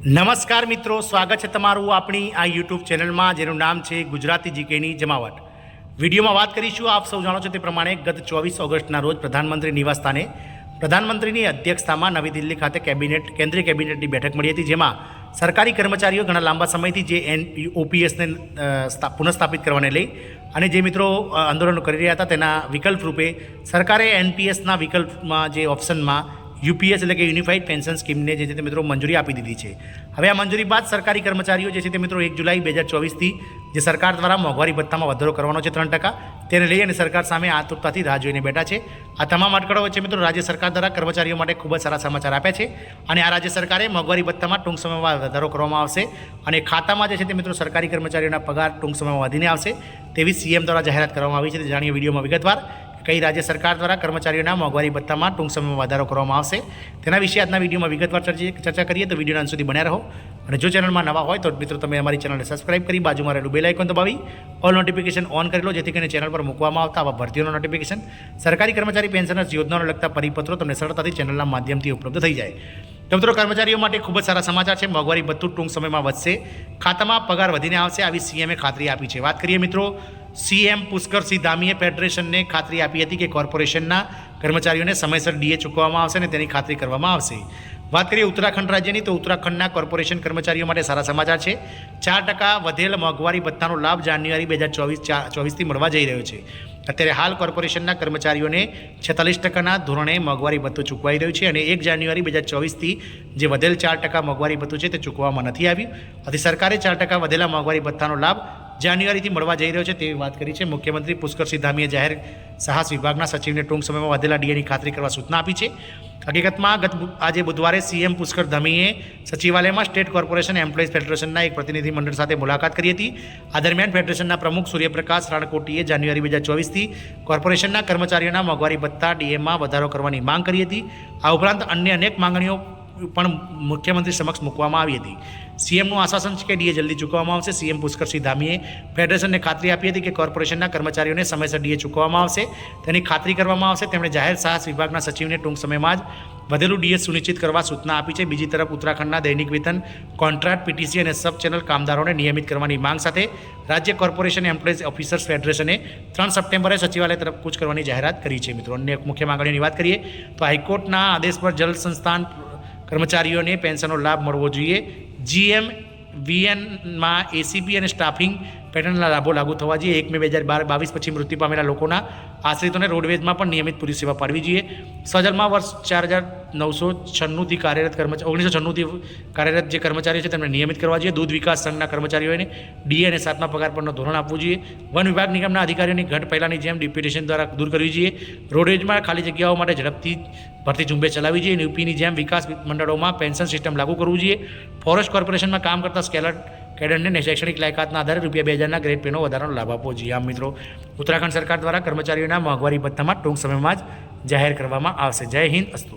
નમસ્કાર મિત્રો, સ્વાગત છે તમારું આપણી આ યુટ્યુબ ચેનલમાં જેનું નામ છે ગુજરાતી જીકેની જમાવટ. વિડીયોમાં વાત કરીશું, આપ સૌ જાણો છો તે પ્રમાણે ગત 24 ઓગસ્ટના રોજ પ્રધાનમંત્રી નિવાસસ્થાને પ્રધાનમંત્રીની અધ્યક્ષતામાં નવી દિલ્હી ખાતે કેન્દ્રીય કેબિનેટની બેઠક મળી હતી, જેમાં સરકારી કર્મચારીઓ ઘણા લાંબા સમયથી જે ઓપીએસને પુનઃસ્થાપિત કરવાને લઈ અને જે મિત્રો આંદોલનો કરી રહ્યા હતા તેના વિકલ્પ રૂપે સરકારે એનપીએસના વિકલ્પમાં જે ઓપ્શનમાં યુપીએસ એટલે કે યુનિફાઈડ પેન્શન સ્કીમને જે છે તે મિત્રો મંજૂરી આપી દીધી છે. હવે આ મંજૂરી બાદ સરકારી કર્મચારીઓ જે છે તે મિત્રો 1 જુલાઈ 2024થી જે સરકાર દ્વારા મોંઘવારી ભથ્થામાં વધારો કરવાનો છે 3%, તેને લઈ અને સરકાર સામે આતુરતાથી રાહ જોઈને બેઠા છે. આ તમામ અટકળો વચ્ચે મિત્રો રાજ્ય સરકાર દ્વારા કર્મચારીઓ માટે ખૂબ જ સારા સમાચાર આપ્યા છે અને આ રાજ્ય સરકારે મોંઘવારી ભથ્થામાં ટૂંક સમયમાં વધારો કરવામાં આવશે અને ખાતામાં જે છે તે મિત્રો સરકારી કર્મચારીઓના પગાર ટૂંક સમયમાં વધીને આવશે તેવી સીએમ દ્વારા જાહેરાત કરવામાં આવી છે. તે જાણીએ વિડીયોમાં વિગતવાર કઈ રાજ્ય સરકાર દ્વારા કર્મચારીઓના મોંઘવારી ભથ્થામાં ટૂંક સમયમાં વધારો કરવામાં આવશે તેના વિશે આજના વિડીયોમાં વિગતવાર ચર્ચા કરીએ. તો વિડીયોના અંત સુધી બન્યા રહો અને જો ચેનલમાં નવા હોય તો મિત્રો તમે અમારી ચેનલને સબસ્ક્રાઇબ કરી બાજુમાં રહેલું બેલ આઇકોન દબાવી ઓલ નોટિફિકેશન ઓન કરી લો, જેથી કરીને ચેનલ પર મૂકવામાં આવતા આવા ભરતીઓનો નોટિફિકેશન, સરકારી કર્મચારી પેન્શનર્સ યોજનાઓને લગતા પરિપત્રો તમને સરળતાથી ચેનલના માધ્યમથી ઉપલબ્ધ થઈ જાય. તો મિત્રો કર્મચારીઓ માટે ખૂબ જ સારા સમાચાર છે. મોંઘવારી ભથ્થું ટૂંક સમયમાં વધશે, ખાતામાં પગાર વધીને આવશે, આવી સીએમએ ખાતરી આપી છે. વાત કરીએ મિત્રો, સીએમ પુષ્કરસિંહ ધામીએ ફેડરેશનને ખાતરી આપી હતી કે કોર્પોરેશનના કર્મચારીઓને સમયસર ડીએ ચૂકવવામાં આવશે અને તેની ખાતરી કરવામાં આવશે. વાત કરીએ ઉત્તરાખંડ રાજ્યની, તો ઉત્તરાખંડના કોર્પોરેશન કર્મચારીઓ માટે સારા સમાચાર છે. 4% વધેલ મોંઘવારી ભથ્થાનો લાભ જાન્યુઆરી 2024થી મળવા જઈ રહ્યો છે. અત્યારે હાલ કોર્પોરેશનના કર્મચારીઓને 46%ના ધોરણે મોંઘવારી ભથ્થું ચૂકવાઈ રહ્યું છે અને 1 જાન્યુઆરી 2024થી જે વધેલ 4% મોંઘવારી ભથ્થું છે તે ચૂકવવામાં નથી આવ્યું. આથી સરકારે 4% વધેલા મોંઘવારી ભથ્થાનો લાભ જાન્યુઆરીથી મળવા જઈ રહ્યો છે તેવી વાત કરી છે. મુખ્યમંત્રી પુષ્કરસિંહ ધામીએ જાહેર સાહસ વિભાગના સચિવને ટૂંક સમયમાં વધેલા ડીએની ખાતરી કરવા સૂચના આપી છે. હકીકતમાં આજે બુધવારે સીએમ પુષ્કર ધામીએ સચિવાલયમાં સ્ટેટ કોર્પોરેશન એમ્પ્લોઈઝ ફેડરેશનના એક પ્રતિનિધિ મંડળ સાથે મુલાકાત કરી હતી. આ દરમિયાન ફેડરેશનના પ્રમુખ સૂર્યપ્રકાશ રાણકોટીએ જાન્યુઆરી 2024થી કોર્પોરેશનના કર્મચારીઓના મોંઘવારી ભથ્થા ડીએમાં વધારો કરવાની માંગ કરી હતી. આ ઉપરાંત અન્ય અનેક માંગણીઓ પણ મુખ્યમંત્રી સમક્ષ મૂકવામાં આવી હતી. સીએમનું આશ્વાસન છે કે ડીએ જલ્દી ચૂકવવામાં આવશે. સીએમ પુષ્કરસિંહ ધામીએ ફેડરેશનને ખાતરી આપી હતી કે કોર્પોરેશનના કર્મચારીઓને સમયસર ડીએ ચૂકવવામાં આવશે, તેની ખાતરી કરવામાં આવશે. તેમણે જાહેર સાહસ વિભાગના સચિવને ટૂંક સમયમાં જ વધેલું ડીએ સુનિશ્ચિત કરવા સૂચના આપી છે. બીજી તરફ ઉત્તરાખંડના દૈનિક વેતન, કોન્ટ્રાક્ટ, પીટીસી અને સબ ચેનલ કામદારોને નિયમિત કરવાની માંગ સાથે રાજ્ય કોર્પોરેશન એમ્પ્લોઈઝ ઓફિસર્સ ફેડરેશને 3 સપ્ટેમ્બરે સચિવાલય તરફ કૂચ કરવાની જાહેરાત કરી છે. મિત્રો અન્ય મુખ્ય માંગણીઓની વાત કરીએ તો હાઈકોર્ટના આદેશ પર જલ સંસ્થાન કર્મચારીઓને પેન્શનનો લાભ મળવો જોઈએ. GMVNમાં એસીપી અને સ્ટાફિંગ પેટર્નના લાભો લાગુ થવા જોઈએ. 1 મે 2022 પછી મૃત્યુ પામેલા લોકોના આશ્રિતોને રોડવેઝમાં પણ નિયમિત પૂરી સેવા પાડવી જોઈએ. સજલમાં વર્ષ 4996થી કાર્યરત 1996થી કાર્યરત જે કર્મચારીઓ છે તેમને નિયમિત કરવા જોઈએ. દૂધ વિકાસ સંઘના કર્મચારીઓને ડીએ અને 7મા પગાર પરનો ધોરણ આપવું જોઈએ. વન વિભાગ નિગમના અધિકારીઓની ઘટ પહેલાંની જેમ ડિપ્યુટેશન દ્વારા દૂર કરવી જોઈએ. રોડવેઝમાં ખાલી જગ્યાઓ માટે ઝડપથી ભરતી ઝુંબેશ ચલાવવી જોઈએ. યુપીની જેમ વિકાસ મંડળોમાં પેન્શન સિસ્ટમ લાગુ કરવું જોઈએ. ફોરેસ્ટ કોર્પોરેશનમાં કામ કરતા કેડરને શૈક્ષણિક લાયકાતના આધારે ₹2000ના ગ્રેડ પેનો વધારાનો લાભ આપવો જોઈએ. આમ મિત્રો ઉત્તરાખંડ સરકાર દ્વારા કર્મચારીઓના મોંઘવારી ભથ્થામાં ટૂંક સમયમાં જ જાહેર કરવામાં આવશે. જય હિન્દ, અસ્તુ.